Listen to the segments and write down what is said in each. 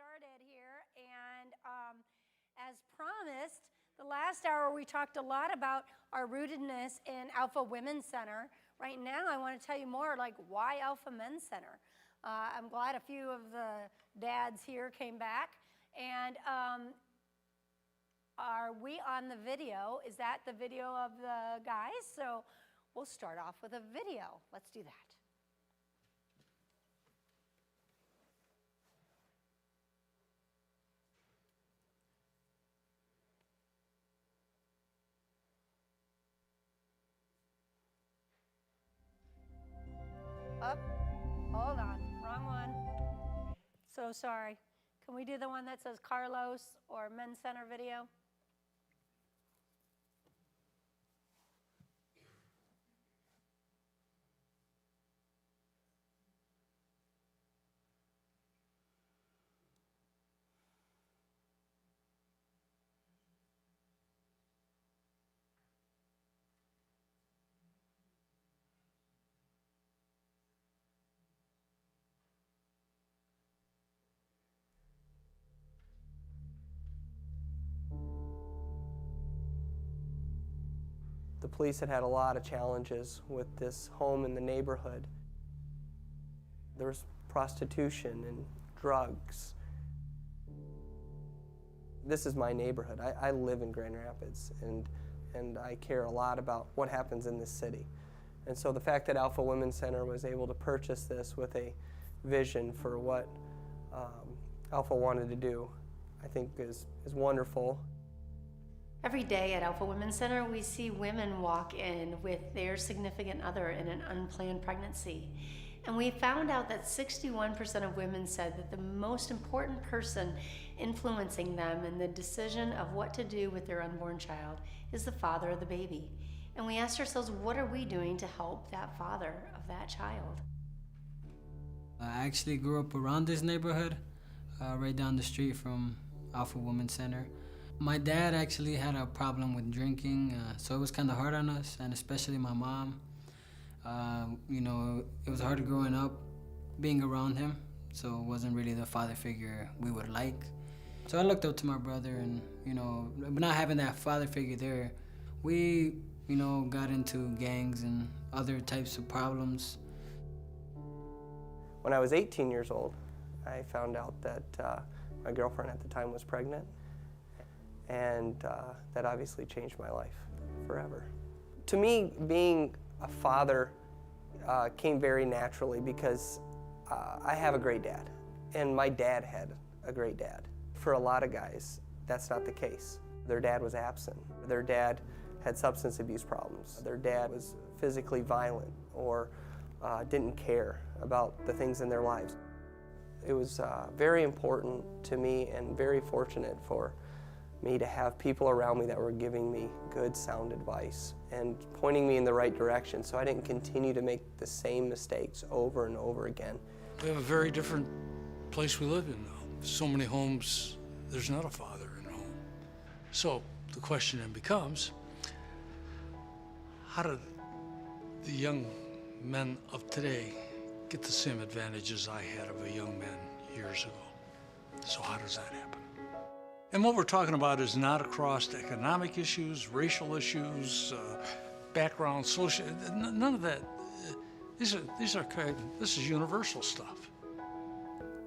started here, and as promised, the last hour we talked a lot about our rootedness in Alpha Women's Center. Right now I want to tell you more, like, why Alpha Men's Center? I'm glad a few of the dads here came back. And are we on the video? Is that the video of the guys? So we'll start off with a video. Let's do that. Up. Hold on. Wrong one. So sorry. Can we do the one that says Carlos or Men's Center video? The police had had a lot of challenges with this home in the neighborhood. There was prostitution and drugs. This is my neighborhood. I live in Grand Rapids, and I care a lot about what happens in this city. And so the fact that Alpha Women's Center was able to purchase this with a vision for what Alpha wanted to do, I think is wonderful. Every day at Alpha Women's Center, we see women walk in with their significant other in an unplanned pregnancy. And we found out that 61% of women said that the most important person influencing them in the decision of what to do with their unborn child is the father of the baby. And we asked ourselves, what are we doing to help that father of that child? I actually grew up around this neighborhood, right down the street from Alpha Women's Center. My dad actually had a problem with drinking, so it was kind of hard on us, and especially my mom. You know, it was hard growing up being around him, so it wasn't really the father figure we would like. So I looked up to my brother, and, you know, but not having that father figure there, we, you know, got into gangs and other types of problems. When I was 18 years old, I found out that my girlfriend at the time was pregnant. And that obviously changed my life forever. To me, being a father came very naturally because I have a great dad, and my dad had a great dad. For a lot of guys, that's not the case. Their dad was absent. Their dad had substance abuse problems. Their dad was physically violent or didn't care about the things in their lives. It was very important to me and very fortunate for me to have people around me that were giving me good, sound advice and pointing me in the right direction so I didn't continue to make the same mistakes over and over again. We have a very different place we live in now. So many homes, there's not a father in a home. So the question then becomes, how do the young men of today get the same advantages I had of a young man years ago? So how does that happen? And what we're talking about is not across economic issues, racial issues, background, social, none of that. This is universal stuff.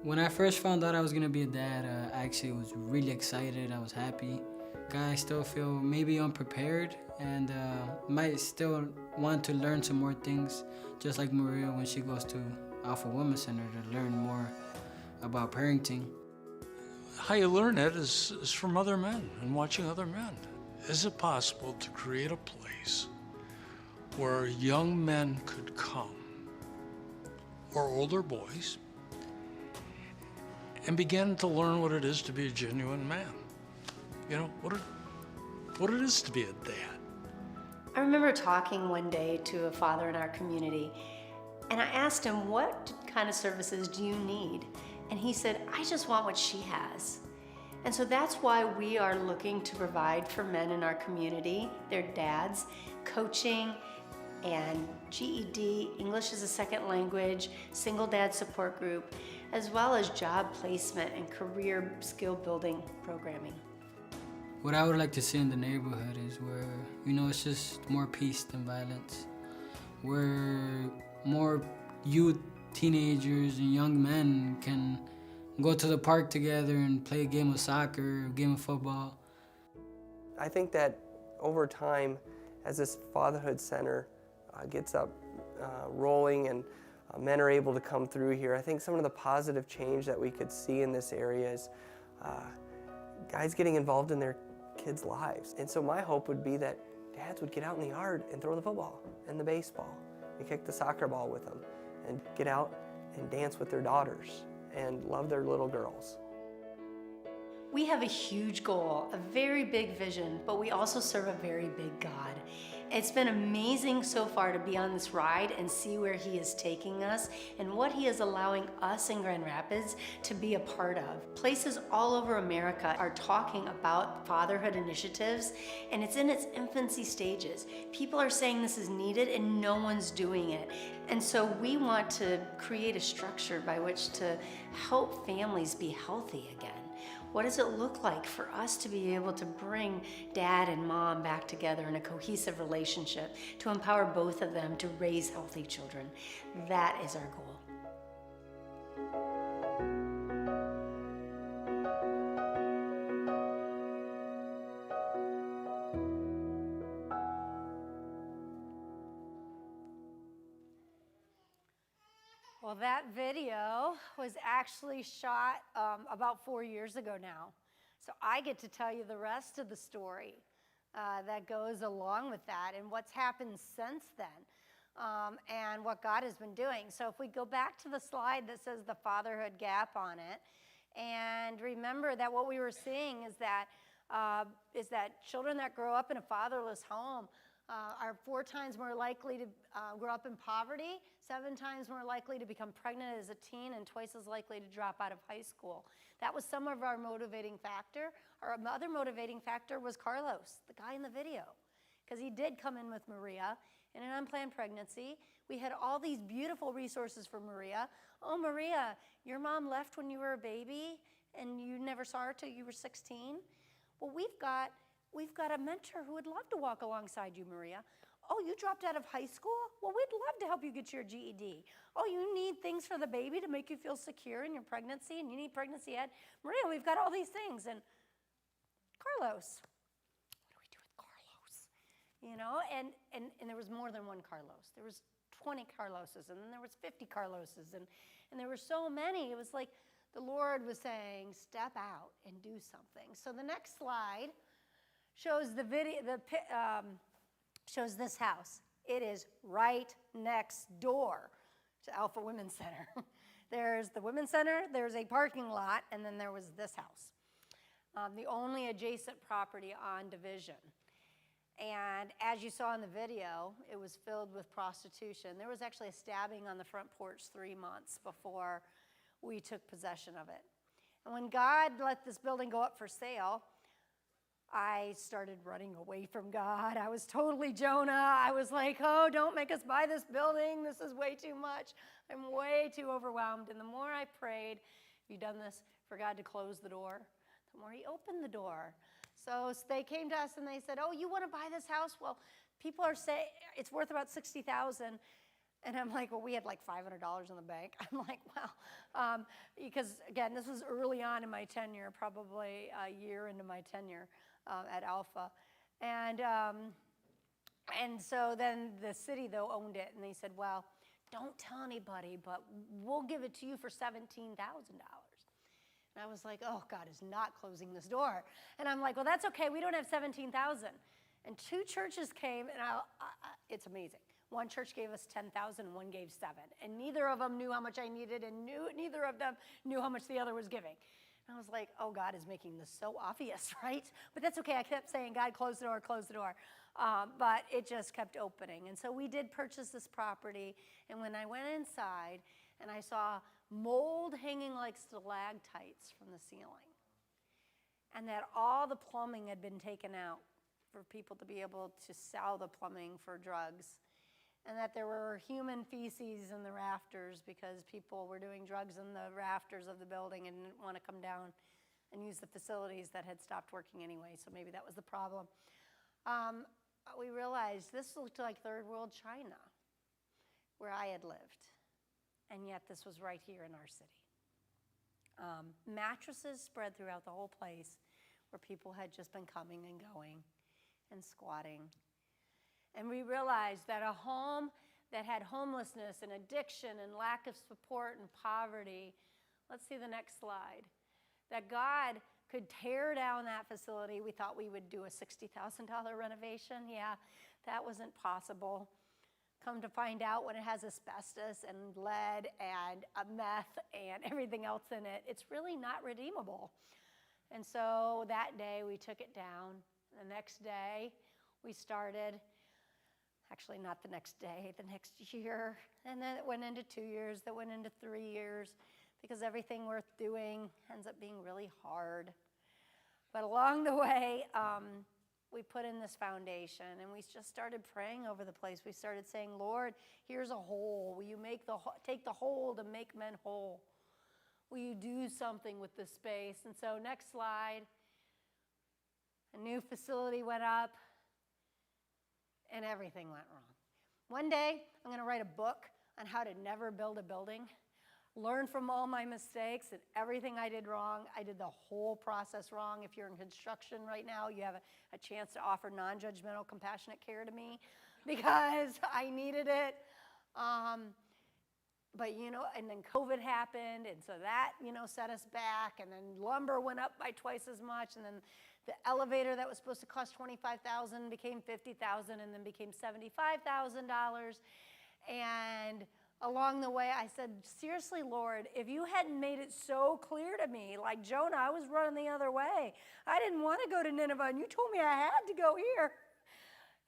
When I first found out I was gonna be a dad, I actually was really excited. I was happy. I still feel maybe unprepared and might still want to learn some more things, just like Maria when she goes to Alpha Women's Center to learn more about parenting. How you learn that is from other men and watching other men. Is it possible to create a place where young men could come, or older boys, and begin to learn what it is to be a genuine man? You know, what it is to be a dad. I remember talking one day to a father in our community, and I asked him, what kind of services do you need? And he said, I just want what she has. And so that's why we are looking to provide for men in our community, their dads, coaching and GED, English as a second language, single dad support group, as well as job placement and career skill building programming. What I would like to see in the neighborhood is where, it's just more peace than violence. Where more youth, teenagers, and young men can go to the park together and play a game of soccer, a game of football. I think that over time, as this fatherhood center gets up rolling and men are able to come through here, I think some of the positive change that we could see in this area is guys getting involved in their kids' lives. And so my hope would be that dads would get out in the yard and throw the football and the baseball and kick the soccer ball with them and get out and dance with their daughters and love their little girls. We have a huge goal, a very big vision, but we also serve a very big God. It's been amazing so far to be on this ride and see where He is taking us and what He is allowing us in Grand Rapids to be a part of. Places all over America are talking about fatherhood initiatives, and it's in its infancy stages. People are saying this is needed and no one's doing it. And so we want to create a structure by which to help families be healthy again. What does it look like for us to be able to bring dad and mom back together in a cohesive relationship, to empower both of them to raise healthy children? That is our goal. Well, that video was actually shot about 4 years ago now. So I get to tell you the rest of the story that goes along with that and what's happened since then and what God has been doing. So if we go back to the slide that says the fatherhood gap on it, and remember that what we were seeing is that children that grow up in a fatherless home are 4 times more likely to grow up in poverty, 7 times more likely to become pregnant as a teen, and twice as likely to drop out of high school. That was some of our motivating factor. Our other motivating factor was Carlos, the guy in the video, because he did come in with Maria in an unplanned pregnancy. We had all these beautiful resources for Maria. Oh, Maria, your mom left when you were a baby and you never saw her till you were 16. Well, we've got a mentor who would love to walk alongside you, Maria. Oh, you dropped out of high school? Well, we'd love to help you get your GED. Oh, you need things for the baby to make you feel secure in your pregnancy, and you need pregnancy ed. Maria, we've got all these things. And Carlos, what do we do with Carlos? And there was more than one Carlos. There was 20 Carloses, and then there was 50 Carloses, and there were so many. It was like the Lord was saying, step out and do something. So the next slide shows the video. Shows this house. It is right next door to Alpha Women's Center. There's the Women's Center, there's a parking lot, and then there was this house. The only adjacent property on Division. And as you saw in the video, it was filled with prostitution. There was actually a stabbing on the front porch 3 months before we took possession of it. And when God let this building go up for sale, I started running away from God. I was totally Jonah. I was like, oh, don't make us buy this building. This is way too much. I'm way too overwhelmed. And the more I prayed, have you done this, for God to close the door, the more He opened the door. So they came to us and they said, oh, you want to buy this house? Well, people are saying it's worth about $60,000. And I'm like, well, we had like $500 in the bank. I'm like, well, because again, this was early on in my tenure, probably a year into my tenure at Alpha. And so then the city, though, owned it. And they said, well, don't tell anybody, but we'll give it to you for $17,000. And I was like, oh, God is not closing this door. And I'm like, well, that's okay. We don't have $17,000. And 2 churches came, and it's amazing. One church gave us $10,000, one gave $7,000. And neither of them knew how much I needed, and neither of them knew how much the other was giving. And I was like, oh, God is making this so obvious, right? But that's okay. I kept saying, God, close the door, close the door. But it just kept opening. And so we did purchase this property. And when I went inside and I saw mold hanging like stalactites from the ceiling, and that all the plumbing had been taken out for people to be able to sell the plumbing for drugs, and that there were human feces in the rafters because people were doing drugs in the rafters of the building and didn't want to come down and use the facilities that had stopped working anyway, so maybe that was the problem. We realized this looked like third world China, where I had lived, and yet this was right here in our city. Mattresses spread throughout the whole place where people had just been coming and going and squatting. And we realized that a home that had homelessness and addiction and lack of support and poverty, let's see the next slide, that God could tear down that facility. We thought we would do a $60,000 renovation. Yeah, that wasn't possible. Come to find out, when it has asbestos and lead and meth and everything else in it, it's really not redeemable. And so that day we took it down. The next day we started, actually not the next day, the next year. And then it went into 2 years, that went into 3 years, because everything worth doing ends up being really hard. But along the way, we put in this foundation, and we just started praying over the place. We started saying, Lord, here's a hole. Will you take the hole to make men whole? Will you do something with this space? And so next slide, a new facility went up, and everything went wrong. One day, I'm going to write a book on how to never build a building, learn from all my mistakes and everything I did wrong. I did the whole process wrong. If you're in construction right now, you have a chance to offer non-judgmental, compassionate care to me because I needed it. But, and then COVID happened, and so that, set us back, and then lumber went up by twice as much, and then the elevator that was supposed to cost $25,000 became $50,000, and then became $75,000. And along the way, I said, seriously, Lord, if you hadn't made it so clear to me, like Jonah, I was running the other way. I didn't want to go to Nineveh, and you told me I had to go here.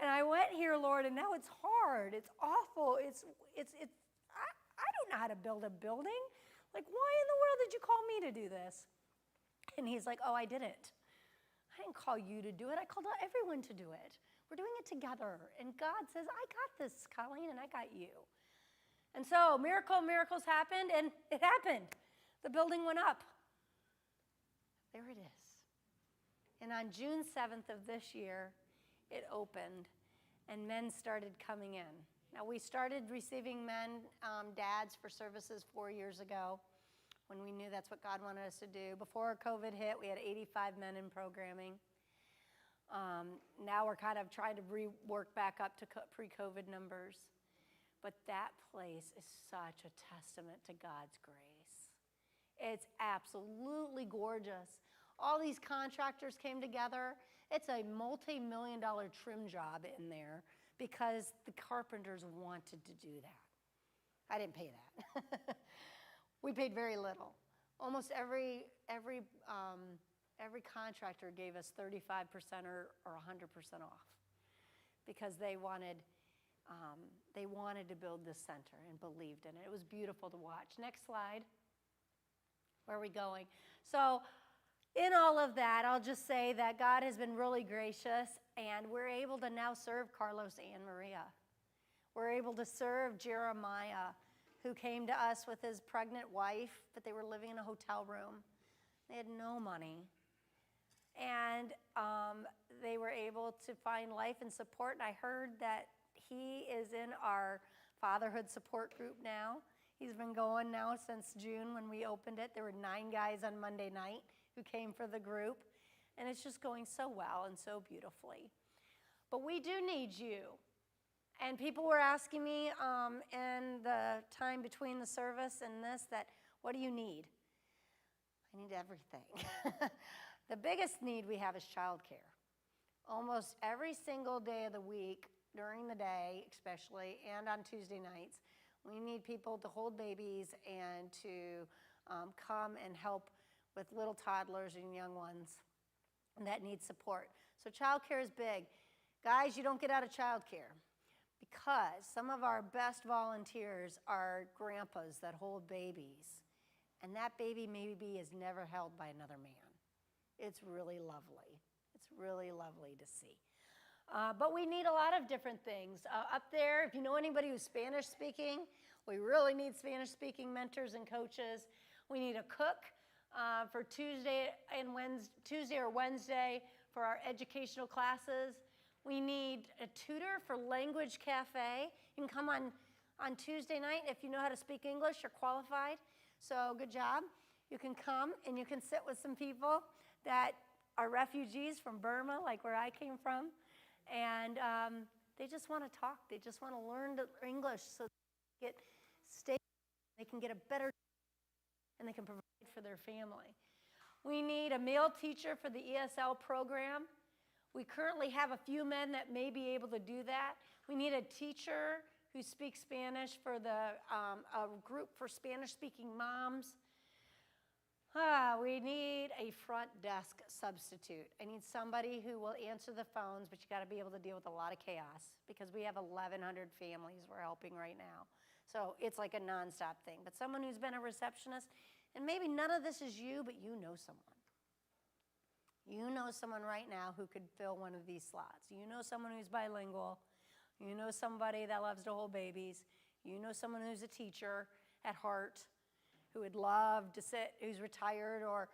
And I went here, Lord, and now it's hard. It's awful. I don't know how to build a building. Like, why in the world did you call me to do this? And he's like, oh, I didn't. I didn't call you to do it. I called everyone to do it. We're doing it together. And God says, I got this, Colleen, and I got you. And so miracles happened, and it happened. The building went up. There it is. And on June 7th of this year, it opened, and men started coming in. Now, we started receiving men, dads for services 4 years ago when we knew that's what God wanted us to do. Before COVID hit, we had 85 men in programming. Now we're kind of trying to work back up to pre-COVID numbers. But that place is such a testament to God's grace. It's absolutely gorgeous. All these contractors came together. It's a multi-million-dollar trim job in there because the carpenters wanted to do that. I didn't pay that. We paid very little. Almost every contractor gave us 35% or 100% off because they wanted to build this center and believed in it. It was beautiful to watch. Next slide. Where are we going? So in all of that, I'll just say that God has been really gracious, and we're able to now serve Carlos and Maria. We're able to serve Jeremiah, who came to us with his pregnant wife, but they were living in a hotel room. They had no money. And they were able to find life and support, and I heard that he is in our fatherhood support group now. He's been going now since June when we opened it. There were 9 guys on Monday night who came for the group, and it's just going so well and so beautifully. But we do need you. And people were asking me in the time between the service and this that, what do you need? I need everything. The biggest need we have is childcare. Almost every single day of the week, during the day especially, and on Tuesday nights, we need people to hold babies and to come and help with little toddlers and young ones that need support. So childcare is big. Guys, you don't get out of childcare because some of our best volunteers are grandpas that hold babies, and that baby maybe is never held by another man. It's really lovely. It's really lovely to see. But we need a lot of different things. Up there, if you know anybody who's Spanish speaking, we really need Spanish speaking mentors and coaches. We need a cook for Tuesday or Wednesday for our educational classes. We need a tutor for Language Cafe. You can come on Tuesday night if you know how to speak English, you're qualified. So good job. You can come and you can sit with some people that are refugees from Burma, like where I came from. And they just want to talk. They just want to learn English so they can get stable, they can get a better, and they can provide for their family. We need a male teacher for the ESL program. We currently have a few men that may be able to do that. We need a teacher who speaks Spanish for a group for Spanish-speaking moms. We need a front desk substitute. I need somebody who will answer the phones, but you got to be able to deal with a lot of chaos because we have 1,100 families we're helping right now. So it's like a nonstop thing. But someone who's been a receptionist, and maybe none of this is you, but you know someone. You know someone right now who could fill one of these slots. You know someone who's bilingual. You know somebody that loves to hold babies. You know someone who's a teacher at heart, who would love to sit, who's retired or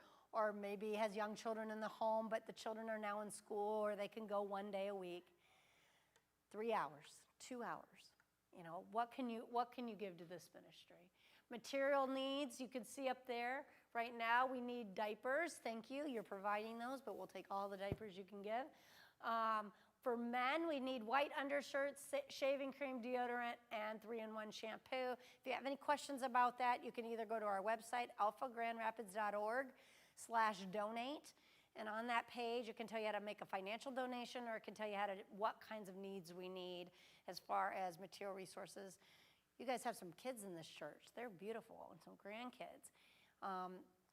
maybe has young children in the home, but the children are now in school or they can go 1 day a week. 3 hours, 2 hours. You know, what can you give to this ministry? Material needs, you can see up there. Right now, we need diapers. Thank you. You're providing those, but we'll take all the diapers you can give. For men, we need white undershirts, shaving cream, deodorant, and 3-in-1 shampoo. If you have any questions about that, you can either go to our website, alphagrandrapids.org/donate. And on that page, it can tell you how to make a financial donation, or it can tell you what kinds of needs we need as far as material resources. You guys have some kids in this church. They're beautiful, and some grandkids.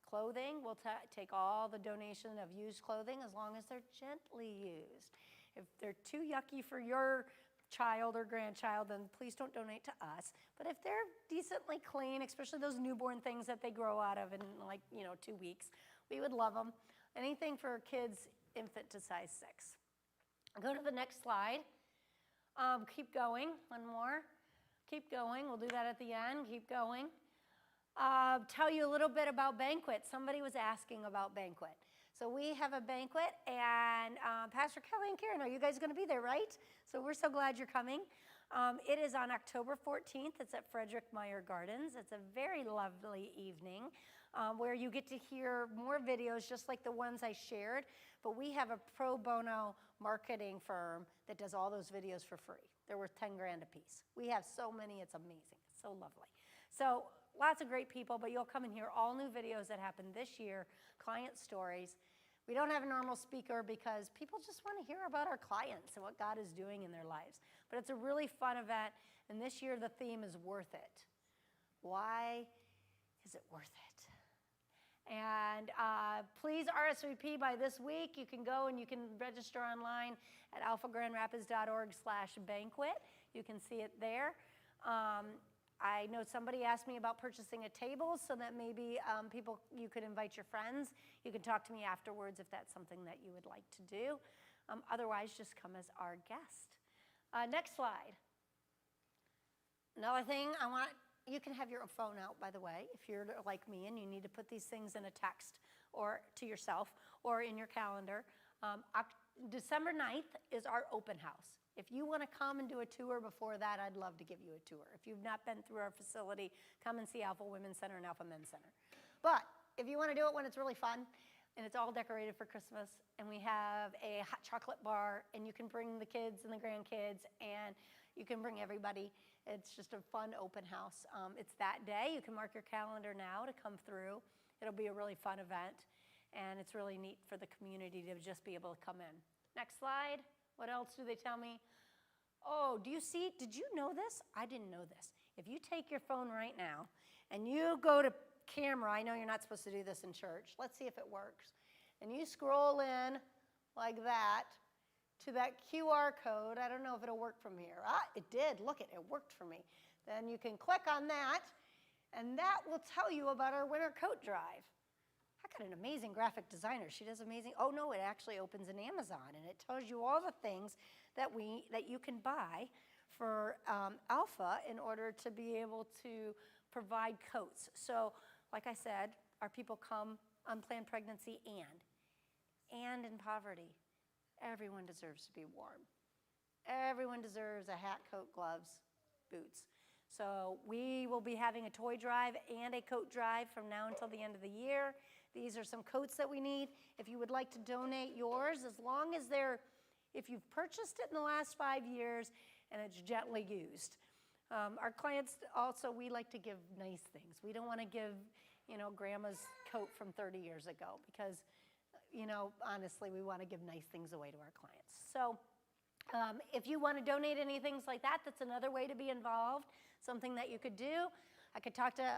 Clothing, we'll take all the donation of used clothing as long as they're gently used. If they're too yucky for your child or grandchild, then please don't donate to us. But if they're decently clean, especially those newborn things that they grow out of in 2 weeks, we would love them. Anything for kids, infant to size 6. Go to the next slide. Keep going, one more. Keep going, we'll do that at the end, keep going. Tell you a little bit about banquet. Somebody was asking about banquet. So we have a banquet, and Pastor Kelly and Karen, are you guys going to be there, right? So we're so glad you're coming. It is on October 14th. It's at Frederick Meyer Gardens. It's a very lovely evening where you get to hear more videos just like the ones I shared, but we have a pro bono marketing firm that does all those videos for free. They're worth 10 grand a piece. We have so many, it's amazing. It's so lovely. So lots of great people, but you'll come and hear all new videos that happened this year, client stories. We don't have a normal speaker because people just want to hear about our clients and what God is doing in their lives. But it's a really fun event, and this year the theme is worth it. Why is it worth it? And please RSVP by this week. You can go and you can register online at alphagrandrapids.org/banquet. You can see it there. I know somebody asked me about purchasing a table so that maybe you could invite your friends. You can talk to me afterwards if that's something that you would like to do. Otherwise, just come as our guest. Next slide. Another thing you can have your phone out, by the way, if you're like me and you need to put these things in a text or to yourself or in your calendar. December 9th is our open house. If you want to come and do a tour before that, I'd love to give you a tour. If you've not been through our facility, come and see Alpha Women's Center and Alpha Men's Center. But if you want to do it when it's really fun and it's all decorated for Christmas, and we have a hot chocolate bar, and you can bring the kids and the grandkids, and you can bring everybody. It's just a fun open house. It's that day. You can mark your calendar now to come through. It'll be a really fun event, and it's really neat for the community to just be able to come in. Next slide. What else do they tell me? Oh, did you know this? I didn't know this. If you take your phone right now and you go to camera, I know you're not supposed to do this in church. Let's see if it works. And you scroll in like that to that QR code. I don't know if it'll work from here. It did. Look, it worked for me. Then you can click on that, and that will tell you about our winter coat drive. I got an amazing graphic designer. She does amazing. Oh, no, it actually opens in Amazon, and it tells you all the things that you can buy for Alpha in order to be able to provide coats. So, like I said, our people come unplanned pregnancy and in poverty. Everyone deserves to be warm. Everyone deserves a hat, coat, gloves, boots. So we will be having a toy drive and a coat drive from now until the end of the year. These are some coats that we need. If you would like to donate yours, as long as if you've purchased it in the last 5 years and it's gently used. Our clients also, we like to give nice things. We don't want to give, grandma's coat from 30 years ago because, honestly, we want to give nice things away to our clients. So if you want to donate any things like that, that's another way to be involved, something that you could do. I could talk to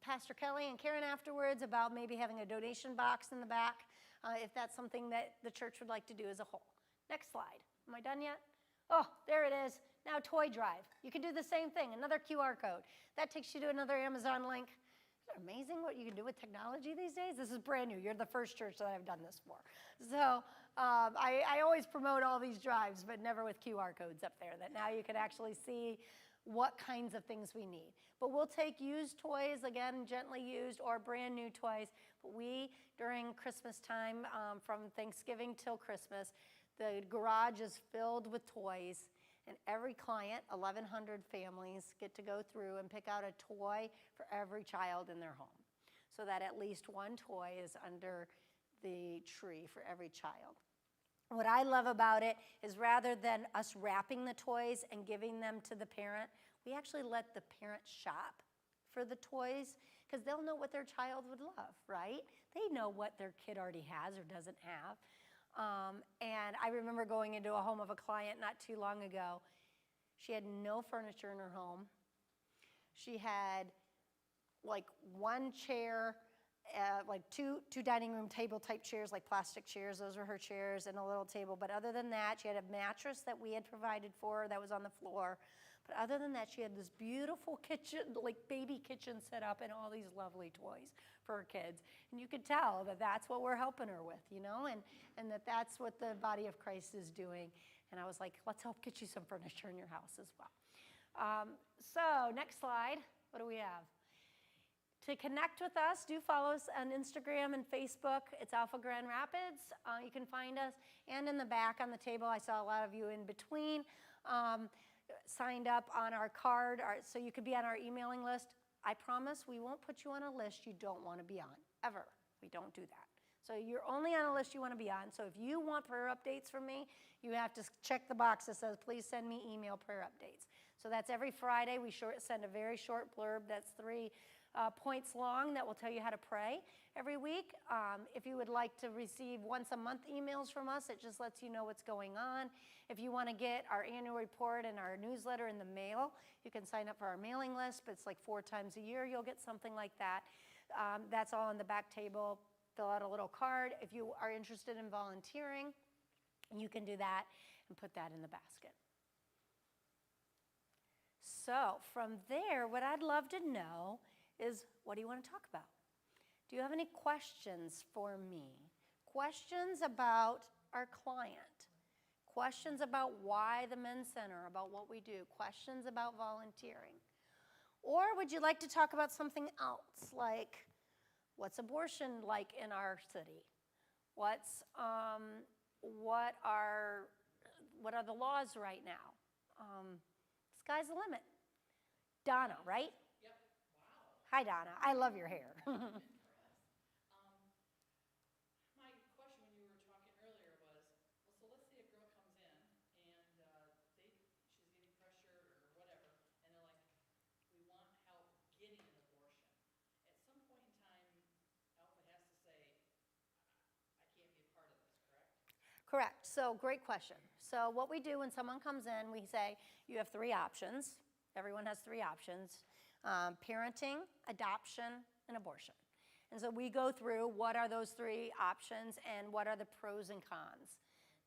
Pastor Kelly and Karen afterwards about maybe having a donation box in the back if that's something that the church would like to do as a whole. Next slide. Am I done yet? Oh, there it is. Now toy drive. You can do the same thing, another QR code. That takes you to another Amazon link. Isn't it amazing what you can do with technology these days? This is brand new. You're the first church that I've done this for. So I always promote all these drives, but never with QR codes up there, that now you can actually see what kinds of things we need. But we'll take used toys, again, gently used, or brand new toys. But we, during Christmas time, from Thanksgiving till Christmas, the garage is filled with toys. And every client, 1,100 families, get to go through and pick out a toy for every child in their home, so that at least one toy is under the tree for every child. What I love about it is rather than us wrapping the toys and giving them to the parent, we actually let the parent shop for the toys because they'll know what their child would love, right? They know what their kid already has or doesn't have. And I remember going into a home of a client not too long ago. She had no furniture in her home. She had like one chair, like two dining room table type chairs, like plastic chairs. Those were her chairs, and a little table. But other than that, she had a mattress that we had provided for her that was on the floor. But other than that, she had this beautiful kitchen, like baby kitchen set up, and all these lovely toys for her kids. And you could tell that that's what we're helping her with, and that's what the body of Christ is doing. And I was like, let's help get you some furniture in your house as well. So next slide, what do we have? To connect with us, do follow us on Instagram and Facebook. It's Alpha Grand Rapids. You can find us. And in the back on the table, I saw a lot of you in between signed up on our card, so you could be on our emailing list. I promise we won't put you on a list you don't want to be on, ever. We don't do that. So you're only on a list you want to be on. So if you want prayer updates from me, you have to check the box that says, please send me email prayer updates. So that's every Friday. We send a very short blurb that's 3 points long that will tell you how to pray every week. If you would like to receive once a month emails from us, it just lets you know what's going on. If you want to get our annual report and our newsletter in the mail, you can sign up for our mailing list, but it's like 4 times a year you'll get something like that. That's all on the back table. Fill out a little card. If you are interested in volunteering, you can do that and put that in the basket. So from there, what I'd love to know is, what do you want to talk about? Do you have any questions for me? Questions about our client? Questions about why the Men's Center, about what we do? Questions about volunteering? Or would you like to talk about something else, like what's abortion like in our city? What are the laws right now? Sky's the limit. Donna, right? Yep. Wow. Hi, Donna. I love your hair. My question when you were talking earlier was, well, so let's say a girl comes in and she's getting pressured or whatever, and they're like, we want help getting an abortion. At some point in time, Alpha has to say, I can't be a part of this, correct? Correct. So great question. So what we do when someone comes in, we say, you have 3 options. Everyone has 3 options: parenting, adoption, and abortion. And so we go through what are those 3 options and what are the pros and cons.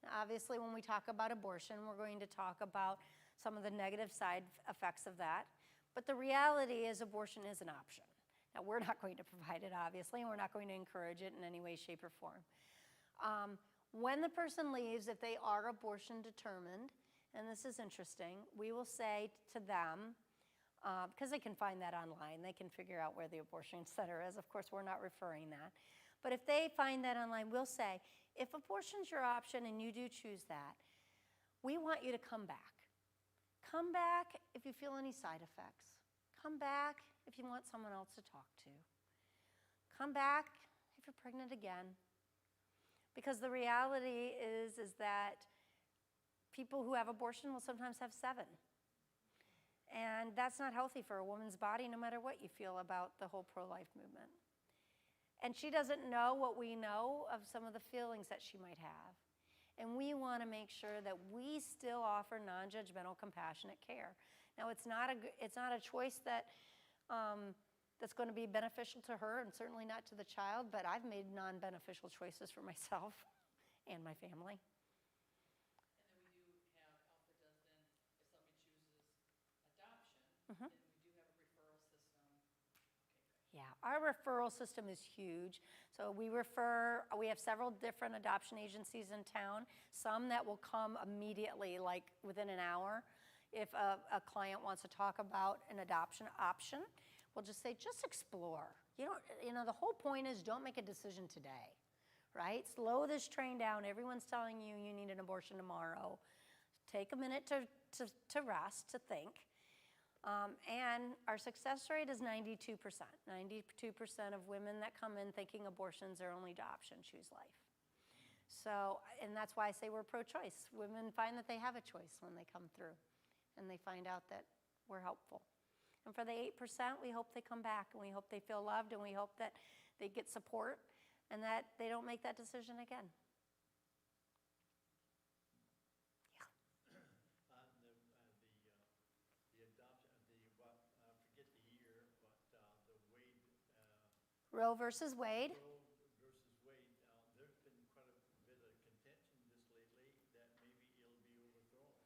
Now, obviously, when we talk about abortion, we're going to talk about some of the negative side effects of that. But the reality is abortion is an option. Now, we're not going to provide it, obviously, and we're not going to encourage it in any way, shape, or form. When the person leaves, if they are abortion determined, and this is interesting, we will say to them, because they can find that online, they can figure out where the abortion center is. Of course, we're not referring that. But if they find that online, we'll say, if abortion's your option and you do choose that, we want you to come back. Come back if you feel any side effects. Come back if you want someone else to talk to. Come back if you're pregnant again. Because the reality is that people who have abortion will sometimes have 7. And that's not healthy for a woman's body, no matter what you feel about the whole pro-life movement. And she doesn't know what we know of some of the feelings that she might have. And we want to make sure that we still offer non-judgmental, compassionate care. Now, it's not a choice that that's going to be beneficial to her, and certainly not to the child. But I've made non-beneficial choices for myself and my family. And then we do have, Alpha does then, if somebody chooses adoption, then we do have a referral system. Okay, great. Yeah, our referral system is huge. So we have several different adoption agencies in town, some that will come immediately, like within an hour. If a client wants to talk about an adoption option, we'll just say, just explore. You know, the whole point is don't make a decision today, right? Slow this train down. Everyone's telling you you need an abortion tomorrow. Take a minute to rest, to think. And our success rate is 92%. 92% of women that come in thinking abortion's their only option choose life. So, and that's why I say we're pro-choice. Women find that they have a choice when they come through, and they find out that we're helpful. And for the 8%, we hope they come back, and we hope they feel loved, and we hope that they get support, and that they don't make that decision again. Roe versus Wade. Roe versus Wade. There's been quite a bit of contention just lately that maybe it'll be overthrown.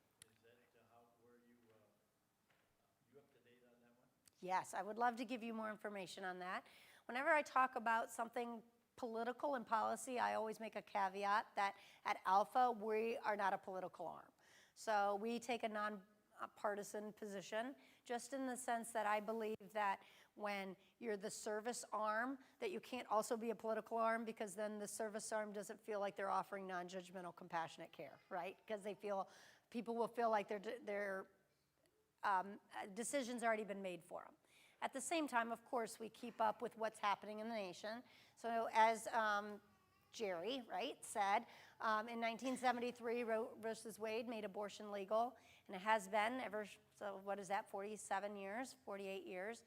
Is that where you up to date on that one? Yes, I would love to give you more information on that. Whenever I talk about something political and policy, I always make a caveat that at Alpha, we are not a political arm. So we take a non-partisan position, just in the sense that I believe that when you're the service arm, that you can't also be a political arm, because then the service arm doesn't feel like they're offering non-judgmental, compassionate care, right? Because people will feel like their decision's already been made for them. At the same time, of course, we keep up with what's happening in the nation. So as Jerry, right, said, in 1973, Roe versus Wade made abortion legal, and it has been so what is that, 47 years, 48 years?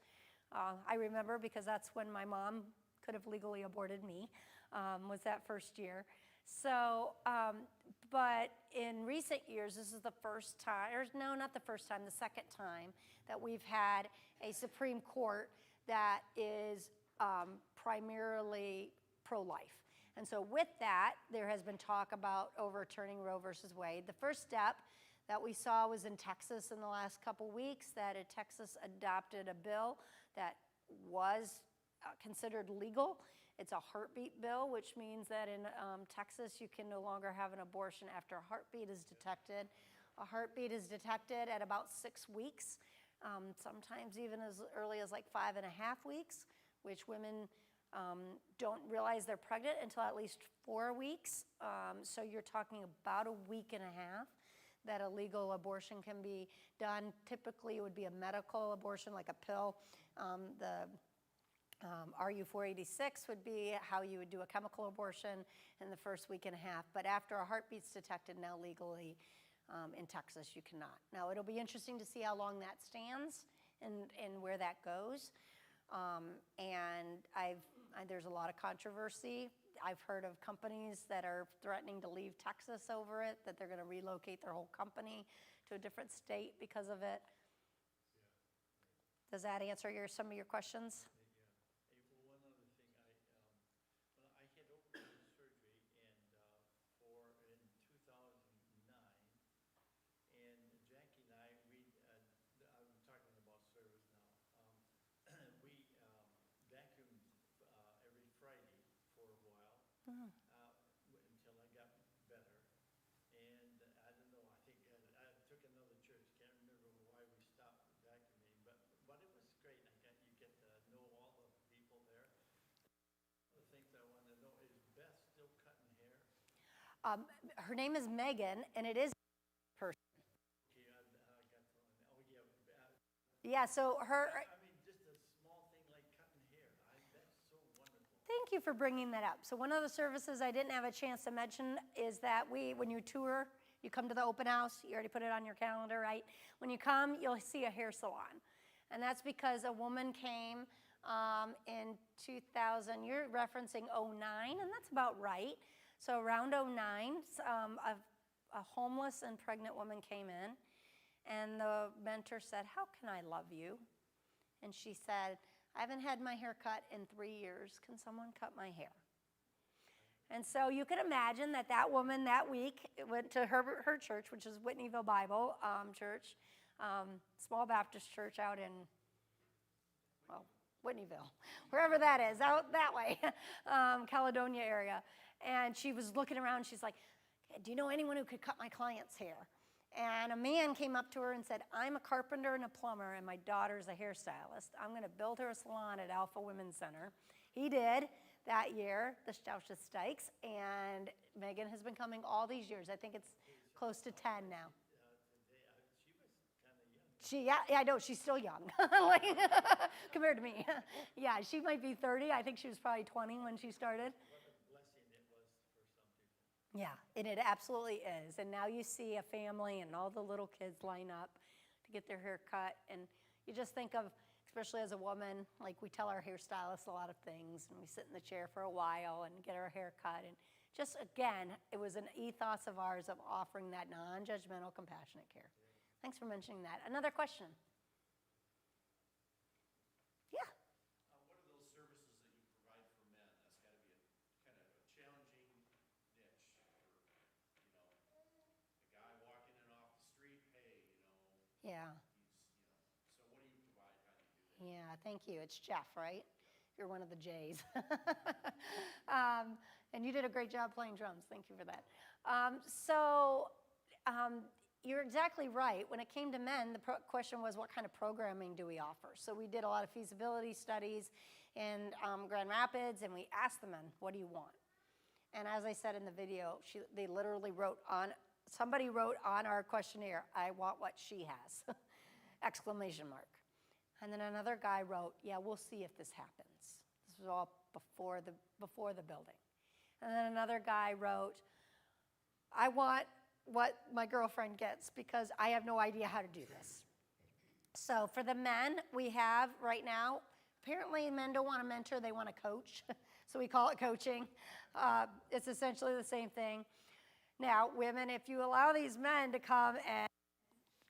I remember because that's when my mom could have legally aborted me, was that first year. So, but in recent years, this is the first time, or no, not the first time, the second time that we've had a Supreme Court that is primarily pro-life. And so with that, there has been talk about overturning Roe versus Wade. The first step that we saw was in Texas in the last couple weeks, that Texas adopted a bill that was considered legal. It's a heartbeat bill, which means that in Texas, you can no longer have an abortion after a heartbeat is detected. A heartbeat is detected at about 6 weeks, sometimes even as early as like 5.5 weeks, which women don't realize they're pregnant until at least 4 weeks. So you're talking about a week and a half that a legal abortion can be done. Typically, it would be a medical abortion, like a pill. The RU486 would be how you would do a chemical abortion in the first week and a half. But after a heartbeat's detected now legally in Texas, you cannot. Now, it'll be interesting to see how long that stands and where that goes. And there's a lot of controversy. I've heard of companies that are threatening to leave Texas over it, that they're going to relocate their whole company to a different state because of it. Does that answer some of your questions? Yeah. Hey, well, one other thing, when I had open surgery in 2009, and Jackie and I'm talking about service now. We vacuumed every Friday for a while until I got Her name is Megan, and it is person. Okay, I got thrown. Oh, yeah. Yeah, so her, I mean, just a small thing like cutting hair. That's so wonderful. thank you for bringing that up. So one of the services I didn't have a chance to mention is that when you tour, you come to the open house, you already put it on your calendar, right? When you come, you'll see a hair salon. And that's because a woman came in 2000, you're referencing '09, and that's about right. So around '09, a homeless and pregnant woman came in, and the mentor said, "How can I love you?" And she said, "I haven't had my hair cut in 3 years. Can someone cut my hair?" And so you can imagine that woman that week went to her church, which is Whitneyville Bible Church, small Baptist church out in, well, Whitneyville, wherever that is, out that way, Caledonia area. And she was looking around. She's like, "Do you know anyone who could cut my client's hair?" And a man came up to her and said, "I'm a carpenter and a plumber, and my daughter's a hairstylist. I'm going to build her a salon at Alpha Women's Center." He did that year, the Stauscha Stikes, and Megan has been coming all these years. I think it's close to 10 now. She was kind of young. Yeah, I know, she's still young, like, compared to me. Yeah, she might be 30. I think she was probably 20 when she started. What a blessing it was for some people. Yeah, and it absolutely is. And now you see a family and all the little kids line up to get their hair cut. And you just think of, especially as a woman, like we tell our hairstylists a lot of things, and we sit in the chair for a while and get our hair cut. And just, again, it was an ethos of ours of offering that non-judgmental, compassionate care. Thanks for mentioning that. Another question? Yeah. What are those services that you provide for men? That's got to be a kind of a challenging niche for, a guy walking in off the street. Hey, Yeah. So what do you provide? How do you do that? Yeah, thank you. It's Jeff, right? You're one of the J's. And you did a great job playing drums. Thank you for that. You're exactly right. When it came to men, the question was, what kind of programming do we offer? So we did a lot of feasibility studies in Grand Rapids, and we asked the men, "What do you want?" And as I said in the video, they literally somebody wrote on our questionnaire, "I want what she has," exclamation mark. And then another guy wrote, "Yeah, we'll see if this happens." This was all before the building. And then another guy wrote, "I want what my girlfriend gets because I have no idea how to do this." So for the men, we have right now, apparently men don't want to mentor, they want to coach. So we call it coaching. It's essentially the same thing. Now, women, if you allow these men to come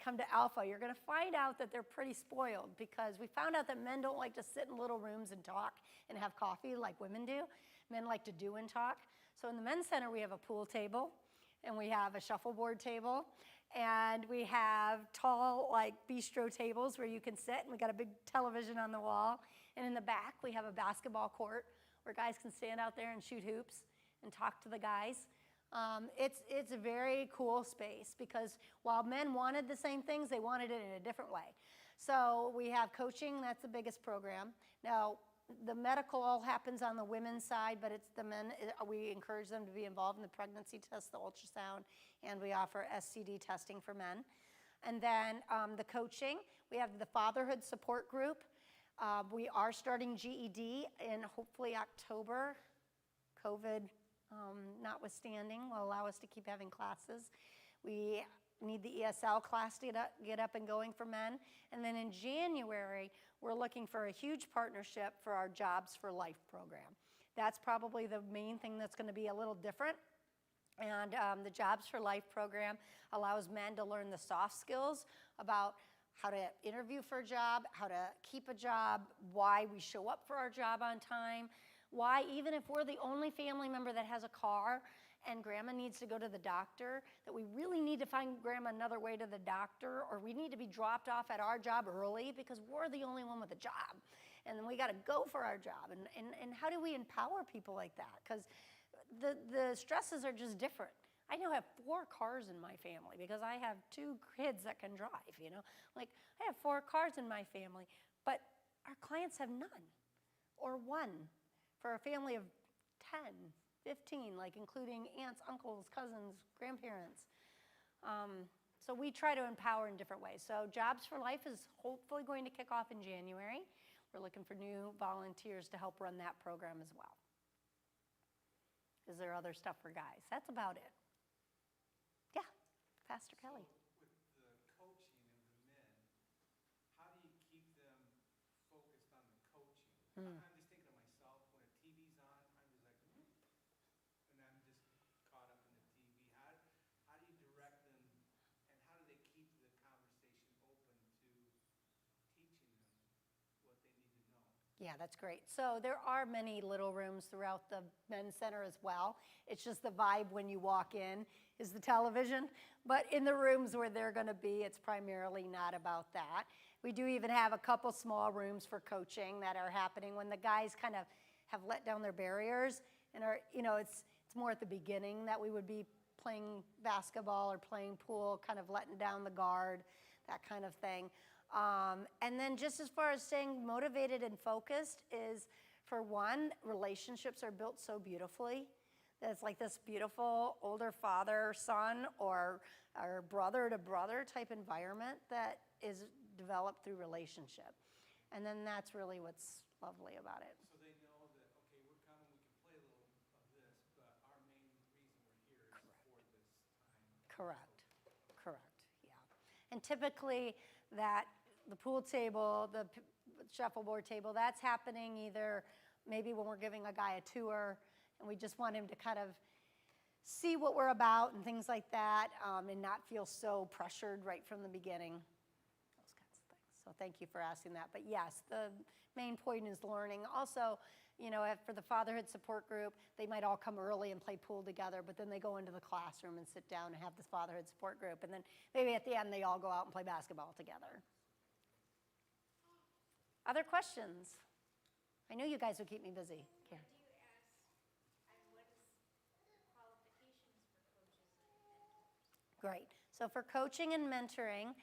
to Alpha, you're going to find out that they're pretty spoiled, because we found out that men don't like to sit in little rooms and talk and have coffee like women do. Men like to do and talk. So in the men's center, we have a pool table, and we have a shuffleboard table, and we have tall, like, bistro tables where you can sit, and we got a big television on the wall. And in the back, we have a basketball court where guys can stand out there and shoot hoops and talk to the guys. It's a very cool space, because while men wanted the same things, they wanted it in a different way. So we have coaching, that's the biggest program. Now, the medical all happens on the women's side, but it's the men, we encourage them to be involved in the pregnancy test, the ultrasound, and we offer STD testing for men. And then the coaching, we have the fatherhood support group. We are starting GED in hopefully October. COVID notwithstanding will allow us to keep having classes. We need the ESL class to get up and going for men. And then in January, we're looking for a huge partnership for our Jobs for Life program. That's probably the main thing that's going to be a little different. And the Jobs for Life program allows men to learn the soft skills about how to interview for a job, how to keep a job, why we show up for our job on time, why even if we're the only family member that has a car and grandma needs to go to the doctor, that we really need to find grandma another way to the doctor, or we need to be dropped off at our job early because we're the only one with a job. And then we got to go for our job. And how do we empower people like that? Because the stresses are just different. I now have 4 cars in my family because I have 2 kids that can drive, Like, I have 4 cars in my family, but our clients have none or 1 for a family of 10. 15, like including aunts, uncles, cousins, grandparents. So we try to empower in different ways. So Jobs for Life is hopefully going to kick off in January. We're looking for new volunteers to help run that program as well. Is there other stuff for guys? That's about it. Yeah, Pastor Kelly. With the coaching of the men, how do you keep them focused on the coaching? I'm just thinking of myself, when a TV's on, I'm just like, and I'm just caught up in the TV. How do you direct them, and how do they keep the conversation open to teaching them what they need to know? Yeah, that's great. So there are many little rooms throughout the men's center as well. It's just the vibe when you walk in is the television. But in the rooms where they're going to be, it's primarily not about that. We do even have a couple small rooms for coaching that are happening when the guys kind of have let down their barriers and are, it's more at the beginning that we would be playing basketball or playing pool, kind of letting down the guard, that kind of thing. And then just as far as staying motivated and focused is, for one, relationships are built so beautifully. It's like this beautiful older father-son or brother-to-brother type environment that is developed through relationship. And then that's really what's lovely about it. So they know that, okay, we're coming, we can play a little of this, but our main reason we're here is for this time. Correct, yeah. And typically the pool table, the shuffleboard table, that's happening either maybe when we're giving a guy a tour and we just want him to kind of see what we're about and things like that, and not feel so pressured right from the beginning, those kinds of things. So thank you for asking that. But yes, the main point is learning. Also, for the fatherhood support group, they might all come early and play pool together, but then they go into the classroom and sit down and have this fatherhood support group. And then maybe at the end, they all go out and play basketball together. Other questions? I knew you guys would keep me busy. Karen. Do you ask, what is qualifications for coaches and mentors? Great. So for coaching and mentoring,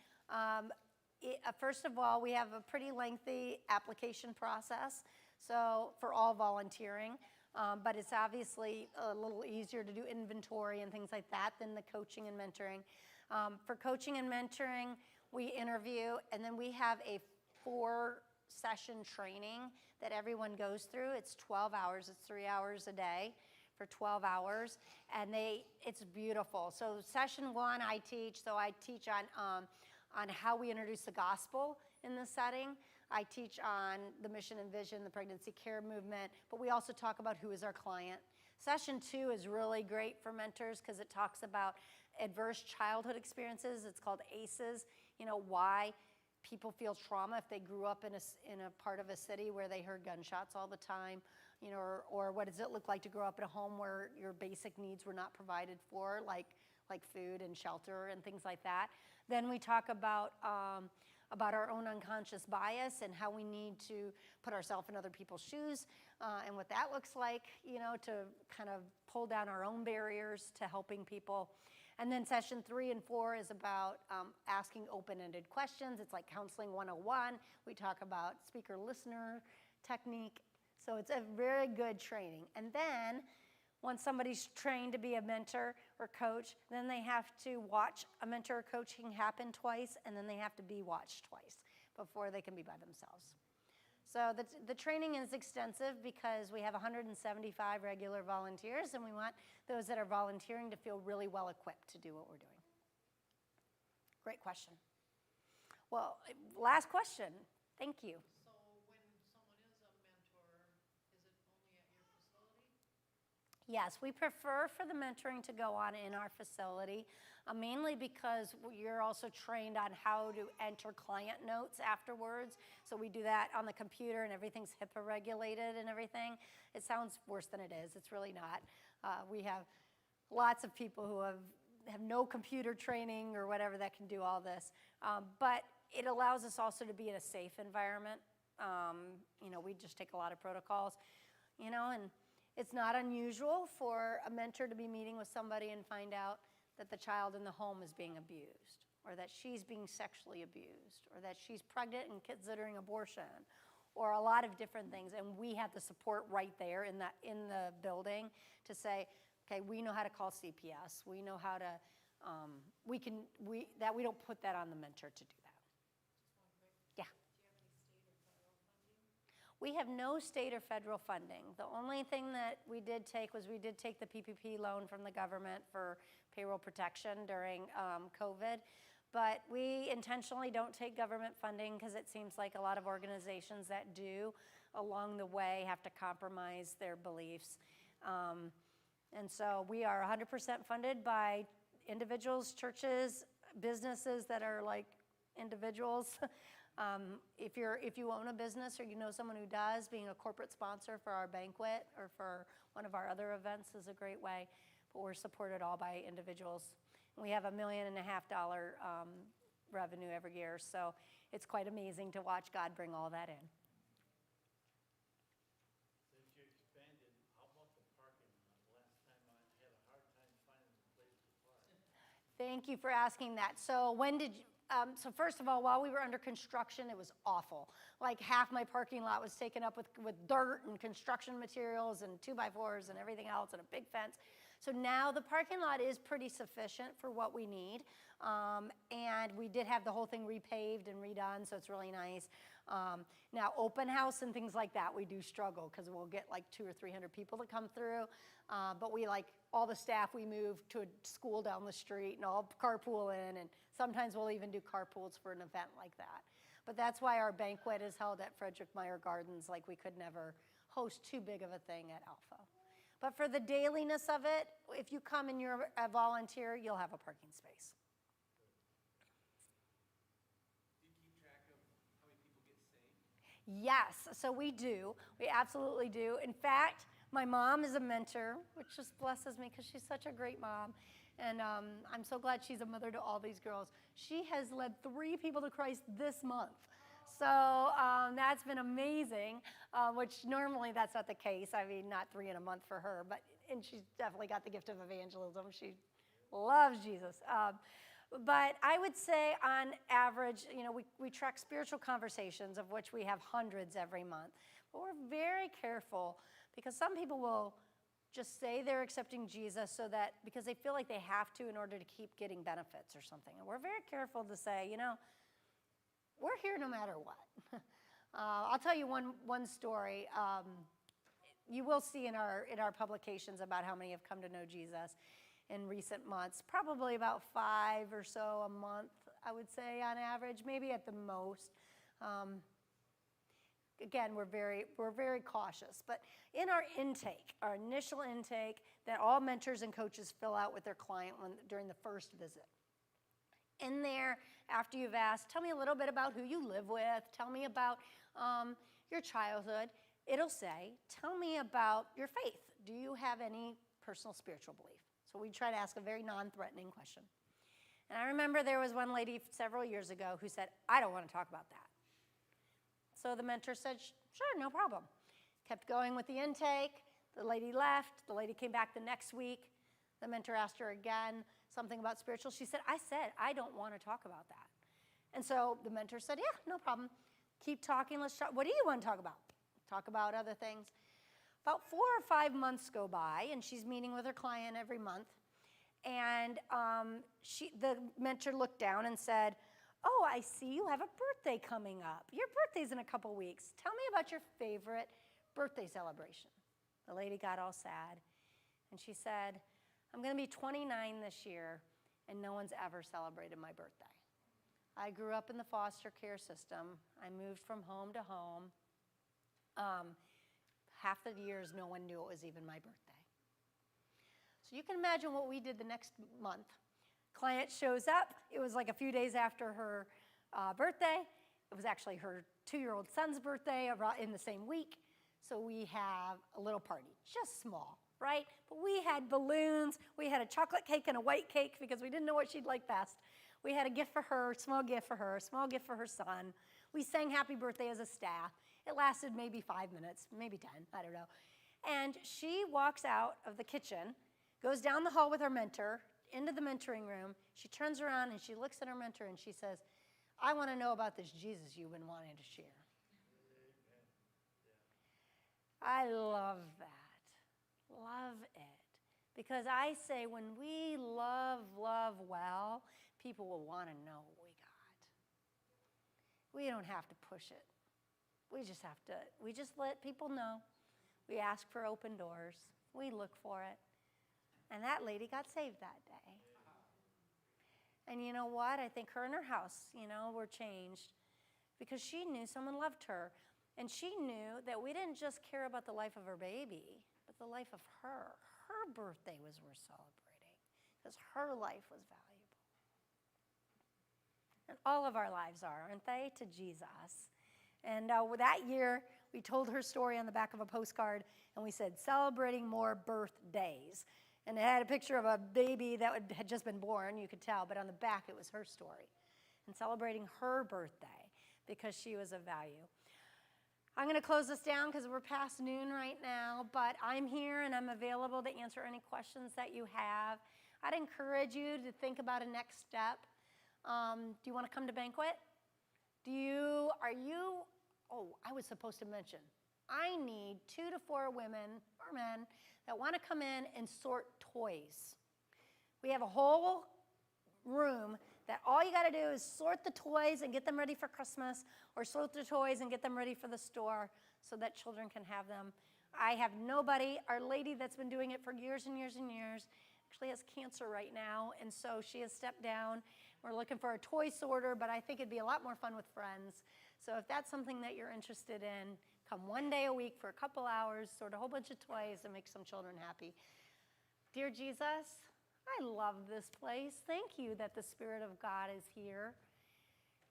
first of all, we have a pretty lengthy application process. So for all volunteering, but it's obviously a little easier to do inventory and things like that than the coaching and mentoring. For coaching and mentoring, we interview, and then we have a 4-session training that everyone goes through. It's 12 hours. It's 3 hours a day for 12 hours, and it's beautiful. So session 1, I teach. So I teach on how we introduce the gospel in the setting. I teach on the mission and vision, the pregnancy care movement, but we also talk about who is our client. Session 2 is really great for mentors because it talks about adverse childhood experiences. It's called ACEs, why people feel trauma if they grew up in a part of a city where they heard gunshots all the time, or what does it look like to grow up in a home where your basic needs were not provided for, like food and shelter and things like that. Then we talk about our own unconscious bias and how we need to put ourselves in other people's shoes, and what that looks like, to kind of pull down our own barriers to helping people. And then session 3 and 4 is about asking open-ended questions. It's like counseling 101. We talk about speaker-listener technique. So it's a very good training. And then once somebody's trained to be a mentor or coach, then they have to watch a mentor or coaching happen twice, and then they have to be watched twice before they can be by themselves. So the training is extensive because we have 175 regular volunteers, and we want those that are volunteering to feel really well equipped to do what we're doing. Great question. Well, last question. Thank you. So when someone is a mentor, is it only at your facility? Yes, we prefer for the mentoring to go on in our facility, mainly because you're also trained on how to enter client notes afterwards. So we do that on the computer, and everything's HIPAA regulated and everything. It sounds worse than it is. It's really not. We have lots of people who have no computer training or whatever that can do all this. But it allows us also to be in a safe environment. We just take a lot of protocols, and it's not unusual for a mentor to be meeting with somebody and find out that the child in the home is being abused, or that she's being sexually abused, or that she's pregnant and considering abortion, or a lot of different things. And we have the support right there in the building to say, okay, we know how to call CPS. We know how to, we don't put that on the mentor to do that. Yeah. We have no state or federal funding. The only thing that we did take was we did take the PPP loan from the government for payroll protection during COVID. But we intentionally don't take government funding because it seems like a lot of organizations that do along the way have to compromise their beliefs. And so we are 100% funded by individuals, churches, businesses that are like individuals. If you own a business or you know someone who does, being a corporate sponsor for our banquet or for one of our other events is a great way. But we're supported all by individuals. We have $1.5 million revenue every year, so it's quite amazing to watch God bring all that in. Since you expanded, how about the parking lot? Last time I had a hard time finding a place to park. Thank you for asking that. So so first of all, while we were under construction, it was awful. Like half my parking lot was taken up with dirt and construction materials and 2x4s and everything else and a big fence. So now the parking lot is pretty sufficient for what we need. And we did have the whole thing repaved and redone, so it's really nice. Now open house and things like that, we do struggle because we'll get like 200 or 300 people to come through. But we all the staff, we move to a school down the street and all carpool in, and sometimes we'll even do carpools for an event like that. But that's why our banquet is held at Frederick Meyer Gardens, like we could never host too big of a thing at Alpha. But for the dailiness of it, if you come and you're a volunteer, you'll have a parking space. Do you keep track of how many people get saved? Yes, so we do. We absolutely do. In fact, my mom is a mentor, which just blesses me because she's such a great mom. And I'm so glad she's a mother to all these girls. She has led 3 people to Christ this month. So that's been amazing, which normally that's not the case. I mean, not 3 in a month for her, and she's definitely got the gift of evangelism. She loves Jesus. But I would say on average, we track spiritual conversations, of which we have hundreds every month. But we're very careful because some people will just say they're accepting Jesus because they feel like they have to in order to keep getting benefits or something. And we're very careful to say, we're here no matter what. I'll tell you one story. You will see in our publications about how many have come to know Jesus in recent months. Probably about 5 or so a month, I would say, on average, maybe at the most. Again, we're very cautious. But in our intake, our initial intake that all mentors and coaches fill out with their client during the first visit. In there, after you've asked, tell me a little bit about who you live with, tell me about your childhood, it'll say, tell me about your faith. Do you have any personal spiritual belief? So we try to ask a very non-threatening question. And I remember there was one lady several years ago who said, I don't want to talk about that. So the mentor said, sure, no problem. Kept going with the intake. The lady left. The lady came back the next week. The mentor asked her again something about spiritual. She said, I don't want to talk about that. And so the mentor said, yeah, no problem. Keep talking. Let's talk. What do you want to talk about? Talk about other things. About 4 or 5 months go by, and she's meeting with her client every month. And the mentor looked down and said, oh, I see you have a birthday coming up. Your birthday's in a couple weeks. Tell me about your favorite birthday celebration. The lady got all sad, and she said, I'm going to be 29 this year, and no one's ever celebrated my birthday. I grew up in the foster care system. I moved from home to home. Half the years, no one knew it was even my birthday. So you can imagine what we did the next month. Client shows up. It was like a few days after her birthday. It was actually her 2-year-old son's birthday in the same week. So we have a little party, just small, right? But we had balloons. We had a chocolate cake and a white cake because we didn't know what she'd like best. We had a gift for her, small gift for her, small gift for her son. We sang happy birthday as a staff. It lasted maybe 5 minutes, maybe 10, I don't know. And she walks out of the kitchen, goes down the hall with her mentor, into the mentoring room. She turns around and she looks at her mentor and she says, I want to know about this Jesus you've been wanting to share. I love that. Love it. Because I say when we love well, people will want to know what we got. We don't have to push it. We just let people know. We ask for open doors. We look for it. And that lady got saved that day. And you know what? I think her and her house, were changed because she knew someone loved her. And she knew that we didn't just care about the life of her baby, but the life of her. Her birthday was worth celebrating because her life was valuable. And all of our lives are, aren't they, to Jesus? And that year, we told her story on the back of a postcard, and we said, celebrating more birthdays. And it had a picture of a baby that had just been born, you could tell, but on the back it was her story. And celebrating her birthday because she was of value. I'm going to close this down because we're past noon right now, but I'm here and I'm available to answer any questions that you have. I'd encourage you to think about a next step. Do you want to come to banquet? I was supposed to mention, I need 2 to 4 women or men that want to come in and sort toys. We have a whole room that all you got to do is sort the toys and get them ready for Christmas, or sort the toys and get them ready for the store so that children can have them. I have nobody. Our lady that's been doing it for years and years and years actually has cancer right now, and so she has stepped down. We're looking for a toy sorter, but I think it'd be a lot more fun with friends. So if that's something that you're interested in, come one day a week for a couple hours, sort a whole bunch of toys, and make some children happy. Dear Jesus, I love this place. Thank you that the Spirit of God is here.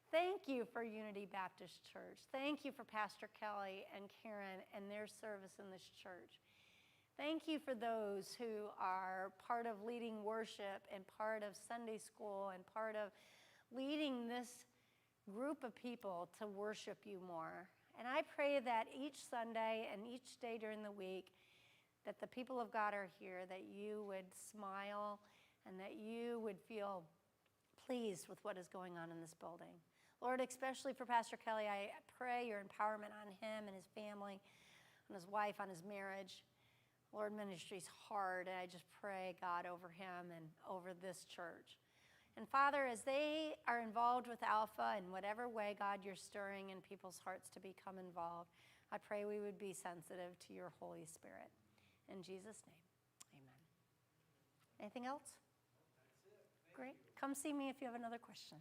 Thank you for Unity Baptist Church. Thank you for Pastor Kelly and Karen and their service in this church. Thank you for those who are part of leading worship and part of Sunday school and part of leading this group of people to worship you more. And I pray that each Sunday and each day during the week that the people of God are here, that you would smile and that you would feel pleased with what is going on in this building. Lord, especially for Pastor Kelly, I pray your empowerment on him and his family, on his wife, on his marriage. Lord, ministry's hard, and I just pray, God, over him and over this church. And Father, as they are involved with Alpha in whatever way, God, you're stirring in people's hearts to become involved, I pray we would be sensitive to your Holy Spirit. In Jesus' name, amen. Anything else? Great. Come see me if you have another question.